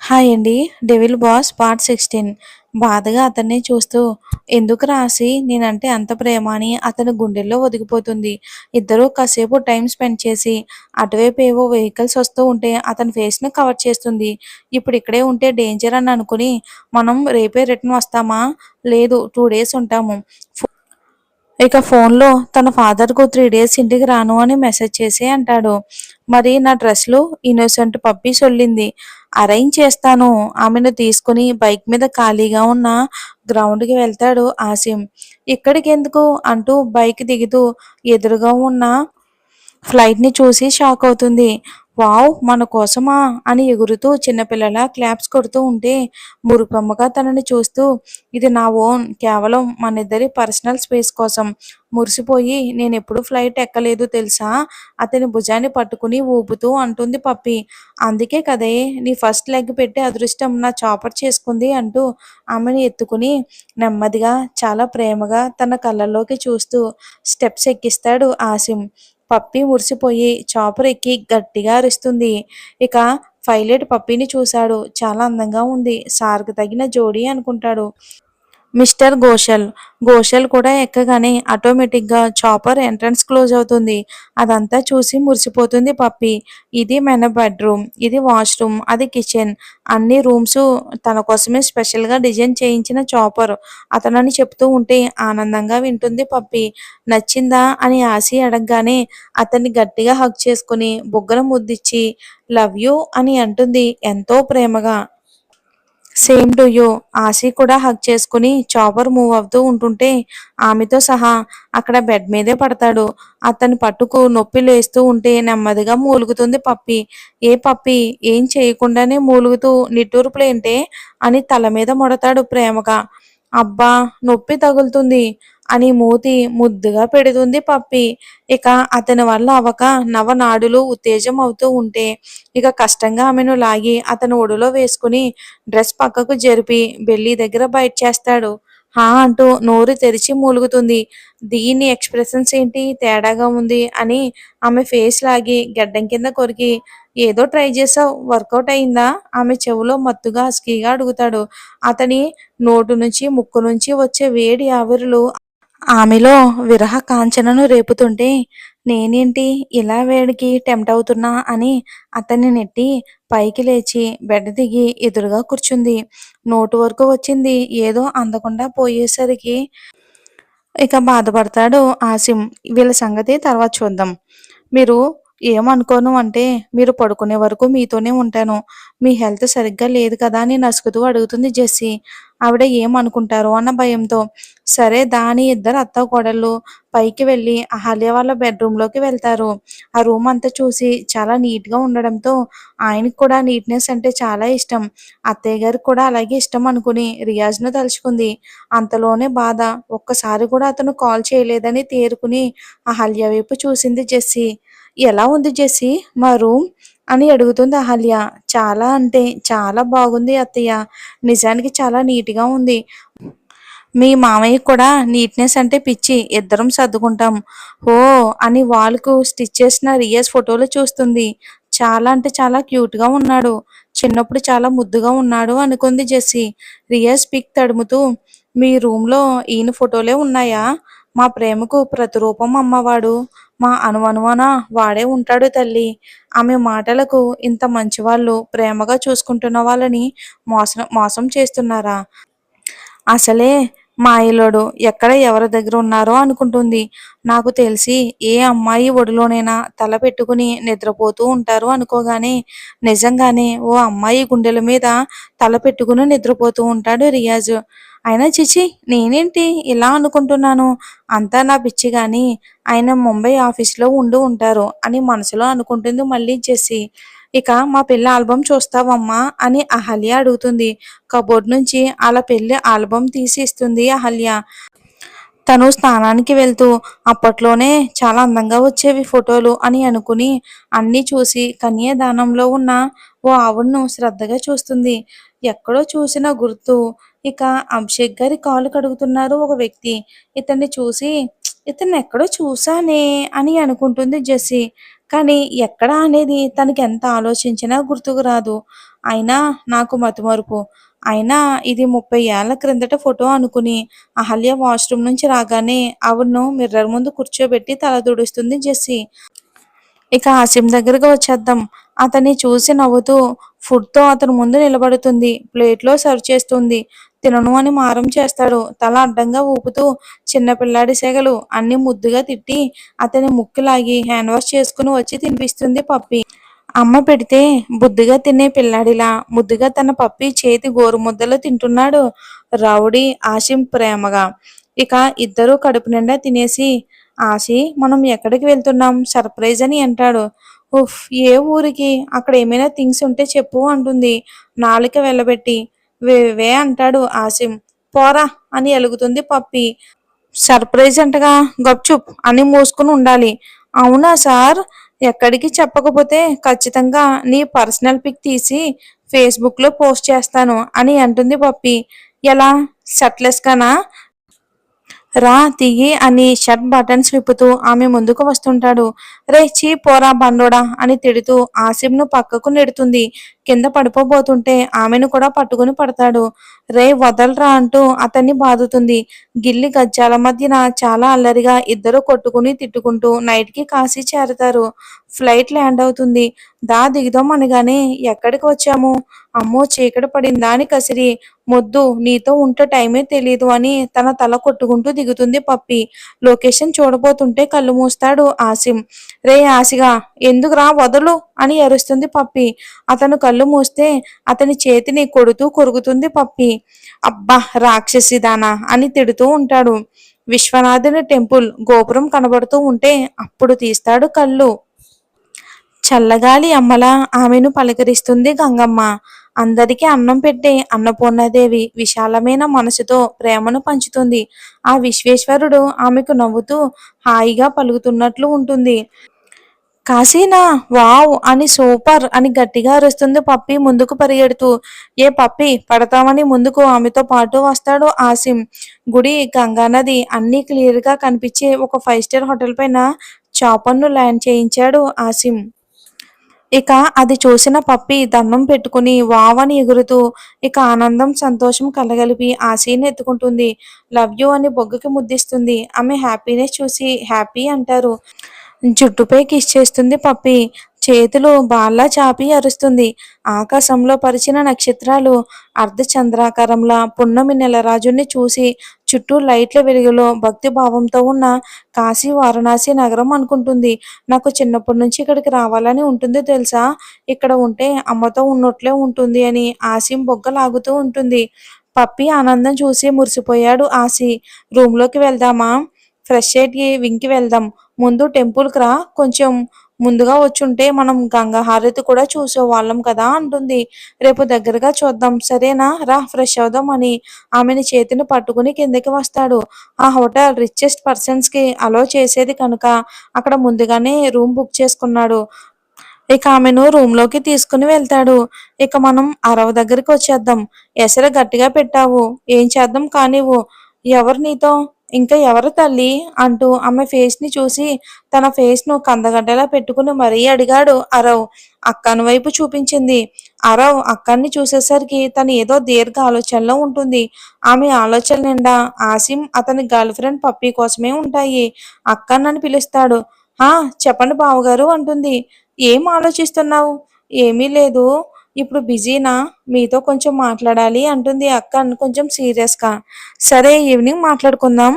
Hi అండి. 'Devil boss' part 16 బాధగా అతన్ని చూస్తూ, ఎందుకు రాసి నేనంటే అంత ప్రేమ అని అతని గుండెల్లో ఒదిగిపోతుంది. ఇద్దరూ కాసేపు టైమ్ స్పెండ్ చేసి, అటువైపు ఏవో వెహికల్స్ వస్తూ ఉంటే అతని ఫేస్‌ని కవర్ చేస్తుంది. ఇప్పుడు ఇక్కడే ఉంటే డేంజర్ అని అనుకుని, మనం రేపే రిటర్న్ వస్తామా? లేదు 2 డేస్ ఉంటాము. ఇక ఫోన్‌లో తన ఫాదర్‌కు 3 డేస్ ఇంటికి రాను అని మెసేజ్ చేసి అంటాడు. మరి నా డ్రెస్‌లు ఇన్నోసెంట్ పప్పీ సొల్లింది. అరేంజ్ చేస్తాను. ఆమెను తీసుకొని బైక్ మీద ఖాళీగా ఉన్న గ్రౌండ్‌కి వెళ్తాడు ఆసిమ్. ఇక్కడికెందుకు అంటూ బైక్ దిగుతూ ఎదురుగా ఉన్న ఫ్లైట్‌ని చూసి షాకవుతుంది. వావ్! మన కోసమా? అని ఎగురుతూ చిన్నపిల్లలా క్లాప్స్ కొడుతూ ఉంటే, మురిపెమ్మగా తనని చూస్తూ, ఇది నా ఓన్. కేవలం మనిద్దరి పర్సనల్ స్పేస్ కోసం. మురిసిపోయి, నేనెప్పుడూ ఫ్లైట్ ఎక్కలేదు తెలుసా? అతని భుజాన్ని పట్టుకుని ఊపుతూ అంటుంది పప్పి. అందుకే కదే నీ ఫస్ట్ లెగ్ పెట్టే అదృష్టం నా చాపర్ చేసుకుంది అంటూ ఆమెని ఎత్తుకుని, నెమ్మదిగా చాలా ప్రేమగా తన కళ్ళల్లోకి చూస్తూ స్టెప్స్ ఎక్కిస్తాడు ఆసిమ్. పప్పీ మురిసిపోయి చాపర్ ఎక్కి గట్టిగా అరుస్తుంది. ఇక పైలట్ పప్పీని చూశాడు. చాలా అందంగా ఉంది. సార్‌కి తగిన జోడీ అనుకుంటాడు. మిస్టర్ ఘోషల్. ఘోషల్ కూడా ఎక్కగానే ఆటోమేటిక్‌గా చాపర్ ఎంట్రన్స్ క్లోజ్ అవుతుంది. అదంతా చూసి మురిసిపోతుంది పప్పీ. ఇది మన బెడ్‌రూమ్. ఇది వాష్‌రూమ్. అది కిచెన్. అన్ని రూమ్సు తన కోసమే స్పెషల్‌గా డిజైన్ చేయించిన చాపర్. అతనని చెప్తూ ఉంటే ఆనందంగా వింటుంది పప్పీ. నచ్చిందా అని ఆసి అడగగానే అతన్ని గట్టిగా హగ్ చేసుకొని బుగ్గన ముద్దిచ్చి లవ్ యూ అని అంటుంది ఎంతో ప్రేమగా. Same to you. ఆసి కూడా హగ్ చేసుకుని చాపర్ మూవ్ అవుతూ ఉంటుంటే ఆమెతో సహా అక్కడ బెడ్ మీదే పడతాడు. అతని పట్టుకు నొప్పి లేస్తూ ఉంటే నెమ్మదిగా మూలుగుతుంది పప్పి. ఏ పప్పి ఏం చేయకుండానే మూలుగుతూ నిట్టూర్పులేంటే అని తల మీద మొడతాడు ప్రేమగా. అబ్బా! నొప్పి తగులుతుంది అని మూతి ముద్దుగా పెడుతుంది పప్పి. ఇక అతని వల్ల అవ్వక నవనాడులు ఉత్తేజం అవుతూ ఉంటే ఇక కష్టంగా ఆమెను లాగి అతని ఒడిలో వేసుకుని డ్రెస్ పక్కకు జరిపి బెల్లీ దగ్గర బైట్ చేస్తాడు. హా అంటూ నోరు తెరిచి మూలుగుతుంది. దీని ఎక్స్‌ప్రెషన్స్ ఏంటి తేడాగా ఉంది అని ఆమె ఫేస్ లాగి గెడ్డం కింద కొరికి ఏదో ట్రై చేసావు వర్కౌట్ అయిందా? ఆమె చెవిలో మత్తుగా హస్కీగా అడుగుతాడు. అతని నోటు నుంచి ముక్కు నుంచి వచ్చే వేడి ఆవిరులు ఆమెలో విరహ కాంచనను రేపుతుంటే, నేనేంటి ఇలా వేడికి టెంప్ట్ అవుతున్నా అని అతన్ని నెట్టి పైకి లేచి బెడ్ దిగి ఎదురుగా కూర్చుంది. నోటి వరకు వచ్చింది ఏదో అందకుండా పోయేసరికి ఇక బాధపడతాడు ఆసిమ్. వీళ్ళ సంగతి తర్వాత చూద్దాం. మీరు ఏమనుకోను అంటే, మీరు పడుకునే వరకు మీతోనే ఉంటాను. మీ హెల్త్ సరిగ్గా లేదు కదా అని నసుకుతూ అడుగుతుంది జెస్సీ. ఆవిడ ఏమనుకుంటారో అన్న భయంతో. సరే దా అని ఇద్దరు అత్తాకోడళ్ళు పైకి వెళ్ళి అహల్య వాళ్ళ బెడ్‌రూమ్‌లోకి వెళ్తారు. ఆ రూమ్ అంతా చూసి చాలా నీట్‌గా ఉండడంతో ఆయనకి కూడా నీట్‌నెస్ అంటే చాలా ఇష్టం. అత్తయ్య గారికి కూడా అలాగే ఇష్టం అనుకుని రియాజ్‌ను తలుచుకుంది. అంతలోనే బాధ. ఒక్కసారి కూడా అతను కాల్ చేయలేదని తేరుకుని అహల్య వైపు చూసింది జెస్సీ. ఎలా ఉంది జెస్సీ మా రూమ్? అని అడుగుతుంది అహల్య. చాలా అంటే చాలా బాగుంది అత్తయ్య. నిజానికి చాలా నీట్‌గా ఉంది. మీ మామయ్యకి కూడా నీట్‌నెస్ అంటే పిచ్చి. ఇద్దరం సర్దుకుంటాం. ఓహ్! అని వాల్‌కు స్టిచ్ చేసిన రియాజ్ ఫోటోలు చూస్తుంది. చాలా అంటే చాలా క్యూట్‌గా ఉన్నాడు. చిన్నప్పుడు చాలా ముద్దుగా ఉన్నాడు అనుకుంది జెస్సీ. రియాజ్ పిక్ తడుముతూ మీ రూమ్‌లో ఈయన ఫోటోలే ఉన్నాయా? మా ప్రేమకు ప్రతిరూపం అమ్మవాడు. మా అణువణువున వాడే ఉంటాడు తల్లీ. ఆమె మాటలకు ఇంత మంచివాళ్ళు ప్రేమగా చూసుకుంటున్న వాళ్ళని మోసం చేస్తున్నారా? అసలే మాయలోడు ఎక్కడ ఎవరి దగ్గర ఉన్నారో అనుకుంటుంది. నాకు తెలిసి ఏ అమ్మాయి ఒడిలోనైనా తల పెట్టుకుని నిద్రపోతూ ఉంటారు అనుకోగానే నిజంగానే ఓ అమ్మాయి గుండెల మీద తల పెట్టుకుని నిద్రపోతూ ఉంటాడు రియాజ్. అయినా చిచి నేనేంటి ఇలా అనుకుంటున్నాను. అంతా నా పిచ్చి గాని ఆయన ముంబై ఆఫీస్‌లో ఉంటారు అని మనసులో అనుకుంటుంది మళ్ళీ జెస్సీ. ఇక మా పెళ్లి ఆల్బమ్ చూస్తావమ్మా అని అహల్య అడుగుతుంది. కబోర్డ్ నుంచి ఆళ్ళ పెళ్లి ఆల్బమ్ తీసి ఇస్తుంది అహల్య. తను స్నానానికి వెళ్తూ అప్పట్లోనే చాలా అందంగా వచ్చేవి ఫోటోలు అని అనుకుని అన్నీ చూసి కన్యాదానంలో ఉన్న ఓ ఆవిడను శ్రద్ధగా చూస్తుంది. ఎక్కడో చూసిన గుర్తు. ఇక అభిషేక్ గారి కాళ్ళు కడుగుతున్నారు ఒక వ్యక్తి. ఇతన్ని చూసి ఇతన్ని ఎక్కడో చూసానే అని అనుకుంటుంది జెస్సీ. కానీ ఎక్కడ అనేది తనకి ఎంత ఆలోచించినా గుర్తుకు రాదు. అయినా నాకు మతిమరుపు. అయినా ఇది 30 ఏళ్ల క్రిందట ఫోటో అనుకుని అహల్య వాష్‌రూమ్ నుంచి రాగానే ఆవిడను మిర్రర్ ముందు కూర్చోబెట్టి తల తుడుస్తుంది జెస్సీ. ఇక ఆసిమ్ దగ్గరికి వచ్చేద్దాం. అతన్ని చూసి నవ్వుతూ ఫుడ్‌తో అతని ముందు నిలబడుతుంది. ప్లేట్‌లో సర్వ్ చేస్తుంది. తినను అని మారం చేస్తాడు. తల అడ్డంగా ఊపుతూ చిన్న పిల్లాడి సెగలు అన్నీ ముద్దుగా తిట్టి అతని ముక్కు లాగి హ్యాండ్ వాష్ చేసుకుని వచ్చి తినిపిస్తుంది పప్పీ. అమ్మ పెడితే బుద్ధిగా తినే పిల్లాడిలా ముద్దుగా తన పప్పీ చేతి గోరుముద్దలు తింటున్నాడు రౌడీ ఆసిం ప్రేమగా. ఇక ఇద్దరూ కడుపు నిండా తినేసి ఆసి మనం ఎక్కడికి వెళ్తున్నాం సర్ప్రైజ్ అని అంటాడు. ఉఫ్ ఏ ఊరికి అక్కడ ఏమైనా థింగ్స్ ఉంటే చెప్పు అంటుంది నాలిక వెళ్ళబెట్టి. వే అంటాడు ఆసిం. పోరా అని అలుగుతుంది పప్పి. సర్ప్రైజ్ అంటగా గప్చుప్ అని మూసుకుని ఉండాలి. అవునా సార్ ఎక్కడికి చెప్పకపోతే ఖచ్చితంగా నీ పర్సనల్ పిక్ తీసి ఫేస్బుక్లో పోస్ట్ చేస్తాను అని అంటుంది పప్పి. ఎలా షర్ట్లెస్గానా రా తియ్యి అని షర్ట్ బటన్స్ విప్పుతూ ఆమె ముందుకు వస్తుంటాడు. రే చీ పోరా బండోడా అని తిడుతూ ఆసిమ్ను పక్కకు నెడుతుంది. కింద పడిపోబోతుంటే ఆమెను కూడా పట్టుకుని పడతాడు. రే వదలరా అంటూ అతన్ని బాదుతుంది. గిల్లి గజ్జాల మధ్యన చాలా అల్లరిగా ఇద్దరు కొట్టుకుని తిట్టుకుంటూ నైట్కి కాశీ చేరతారు. ఫ్లైట్ ల్యాండ్ అవుతుంది. దిగుదాం అనగానే ఎక్కడికి వచ్చాము అమ్మో చీకటి పడిందా అని కసిరి మొద్దు నీతో ఉంటే టైమే తెలీదు అని తన తల కొట్టుకుంటూ దిగుతుంది పప్పి. లొకేషన్ చూడబోతుంటే కళ్ళు మూస్తాడు ఆసిం. రే ఆసిగా ఎందుకురా వదలు అని అరుస్తుంది పప్పి. అతను కళ్ళు మూస్తే అతని చేతిని కొడుతూ కొరుకుతుంది పప్పి. అబ్బా రాక్షసిదానా అని తిడుతూ ఉంటాడు. విశ్వనాథుని టెంపుల్ గోపురం కనబడుతూ ఉంటే అప్పుడు తీస్తాడు కళ్ళు. చల్లగాలి అమ్మలా ఆమెను పలకరిస్తుంది గంగమ్మ. అందరికీ అన్నం పెట్టే అన్నపూర్ణాదేవి విశాలమైన మనసుతో ప్రేమను పంచుతుంది. ఆ విశ్వేశ్వరుడు ఆమెకు నవ్వుతూ హాయిగా పలుకుతున్నట్లు ఉంటుంది. కాశీనా వావ్ అని సూపర్ అని గట్టిగా అరుస్తుంది పప్పి ముందుకు పరిగెడుతూ. ఏ పప్పి పడతామని ముందుకు ఆమెతో పాటు వస్తాడు ఆసిం. గుడి గంగానది అన్నీ క్లియర్గా కనిపించే ఒక 5 స్టార్ హోటల్ పైన చాపన్ను ల్యాండ్ చేయించాడు ఆసిం. ఇక అది చూసిన పప్పి దండం పెట్టుకుని వావని ఎగురుతూ ఇక ఆనందం సంతోషం కలగలిపి ఆ సీన్ ఎత్తుకుంటుంది. లవ్ యూ అని బొగ్గకి ముద్దిస్తుంది. ఆమె హ్యాపీనెస్ చూసి హ్యాపీ అంటారు. జుట్టుపై కిస్ చేస్తుంది పప్పి. చేతులు బాల్లా చాపి అరుస్తుంది. ఆకాశంలో పరిచిన నక్షత్రాలు అర్ధచంద్రాకారంలా పున్నమి నెలరాజుని చూసి చుట్టూ లైట్ల వెలుగులో భక్తి భావంతో ఉన్న కాశీ వారణాసి నగరం అనుకుంటుంది. నాకు చిన్నప్పటి నుంచి ఇక్కడికి రావాలని ఉంటుంది తెలుసా. ఇక్కడ ఉంటే అమ్మతో ఉన్నట్లే ఉంటుంది అని ఆసిం బొగ్గ లాగుతూ ఉంటుంది. పప్పి ఆనందం చూసి మురిసిపోయాడు ఆసి. రూమ్లోకి వెళ్దామా ఫ్రెష్ అయ్యి వింకి వెళ్దాం. ముందు టెంపుల్కి రా కొంచెం ముందుగా వచ్చుంటే మనం గంగా హారతి కూడా చూసేవాళ్ళం కదా అంటుంది. రేపు దగ్గరగా చూద్దాం సరేనా రా ఫ్రెష్ అవుదాం అని ఆమెని చేతిని పట్టుకుని కిందకి వస్తాడు. ఆ హోటల్ రిచెస్ట్ పర్సన్స్కి అలో చేసేది కనుక అక్కడ ముందుగానే రూమ్ బుక్ చేసుకున్నాడు. ఇక ఆమెను రూమ్లోకి తీసుకుని వెళ్తాడు. ఇక మనం అరవ దగ్గరికి వచ్చేద్దాం. ఎసరు గట్టిగా పెట్టావు ఏం చేద్దాం కానివ్వు. ఎవరు నీతో ఇంకా ఎవరు తల్లి అంటూ ఆమె ఫేస్ని చూసి తన ఫేస్ను కందగడ్డలా పెట్టుకుని మరీ అడిగాడు అరవ్. అక్కని వైపు చూపించింది. అరవ్ అక్కని చూసేసరికి తను ఏదో దీర్ఘ ఆలోచనలో ఉంటుంది. ఆమె ఆలోచన నిండా ఆసిం అతని గర్ల్ ఫ్రెండ్ పప్పీ కోసమే ఉంటాయి. అక్కనని పిలుస్తాడు. ఆ చెప్పండి బావగారు అంటుంది. ఏం ఆలోచిస్తున్నావు ఏమీ లేదు ఇప్పుడు బిజీనా మీతో కొంచెం మాట్లాడాలి అంటుంది అక్క కొంచెం సీరియస్గా. సరే ఈవినింగ్ మాట్లాడుకుందాం.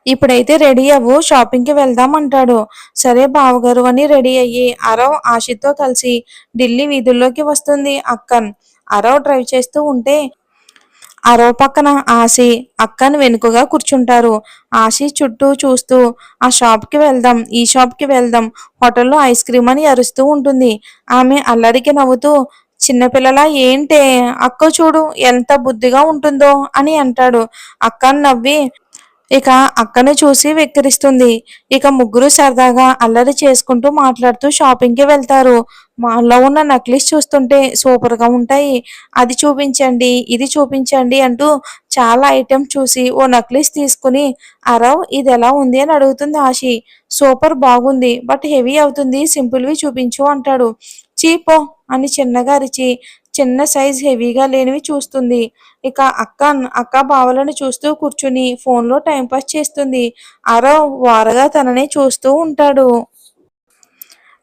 ఇప్పుడైతే రెడీ అవ్వు షాపింగ్కి వెళ్దాం అంటాడు. సరే బావగారు అని రెడీ అయ్యి అరవ్ ఆశితో కలిసి ఢిల్లీ వీధుల్లోకి వస్తుంది అక్కన్. అరవ్ డ్రైవ్ చేస్తూ ఉంటే అరవ పక్కన ఆసి అక్కని వెనుకగా కూర్చుంటారు. ఆసి చుట్టూ చూస్తూ ఆ షాప్కి వెళ్దాం ఈ షాప్కి వెళ్దాం హోటల్లో ఐస్ క్రీమ్ అని అరుస్తూ ఉంటుంది. ఆమె అల్లరికి నవ్వుతూ చిన్నపిల్లలా ఏంటే అక్క చూడు ఎంత బుద్ధిగా ఉంటుందో అని అంటాడు. అక్క నవ్వి ఇక అక్కను చూసి వెక్కిరిస్తుంది. ఇక ముగ్గురు సరదాగా అల్లరి చేసుకుంటూ మాట్లాడుతూ షాపింగ్కి వెళ్తారు. మాల్లో ఉన్న నక్లీస్ చూస్తుంటే సూపర్‌గా ఉంటాయి. అది చూపించండి, ఇది చూపించండి అంటూ చాలా ఐటెమ్స్ చూసి ఓ నక్లీస్ తీసుకొని, "అరవ్ ఇదెలా ఉంది?" అని అడుగుతుంది ఆషి. "సూపర్ బాగుంది. బట్ హెవీ అవుతుంది. సింపుల్‌వి చూపించు" అంటాడు. "ఛీ పో" అని చిన్నగా అరిచి, చిన్న సైజ్ హెవీగా లేనివి చూస్తుంది. ఇక అక్క బావలను చూస్తూ కూర్చుని ఫోన్‌లో టైమ్ పాస్ చేస్తుంది. అరవ్ ఓరగా తననే చూస్తూ ఉంటాడు.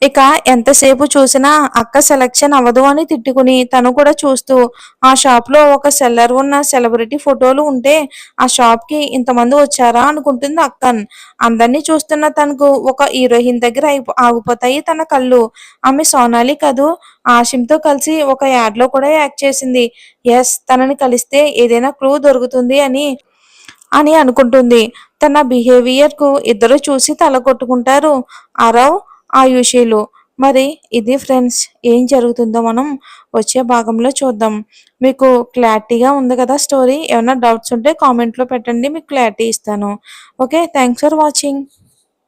ఇక ఎంతసేపు చూసినా అక్క సెలక్షన్ అవ్వదు అని తిట్టుకుని తను కూడా చూస్తూ ఆ షాప్‌లో ఒక సెల్లర్ ఉన్న సెలబ్రిటీ ఫోటోలు ఉంటే ఆ షాప్‌కి ఇంతమంది వచ్చారా అనుకుంటుంది అక్కన్. అందరిని చూస్తున్న తనకు ఒక హీరోయిన్ దగ్గర ఆగిపోతాయి తన కళ్ళు. ఆమె సోనాలి కదూ! ఆషిమ్‌తో కలిసి ఒక యాడ్‌లో కూడా యాక్ట్ చేసింది. యెస్! తనని కలిస్తే ఏదైనా క్లూ దొరుకుతుంది అని అనుకుంటుంది. తన బిహేవియర్‌కు ఇద్దరూ చూసి తల కొట్టుకుంటారు. అరవ్, ఆయుషీలు. మరి ఇది ఫ్రెండ్స్ ఏం జరుగుతుందో మనం వచ్చే భాగంలో చూద్దాం. మీకు క్లారిటీగా ఉంది కదా స్టోరీ. ఏమన్నా డౌట్స్ ఉంటే కామెంట్‌లో పెట్టండి. మీకు క్లారిటీ ఇస్తాను. ఓకే. Thanks for watching.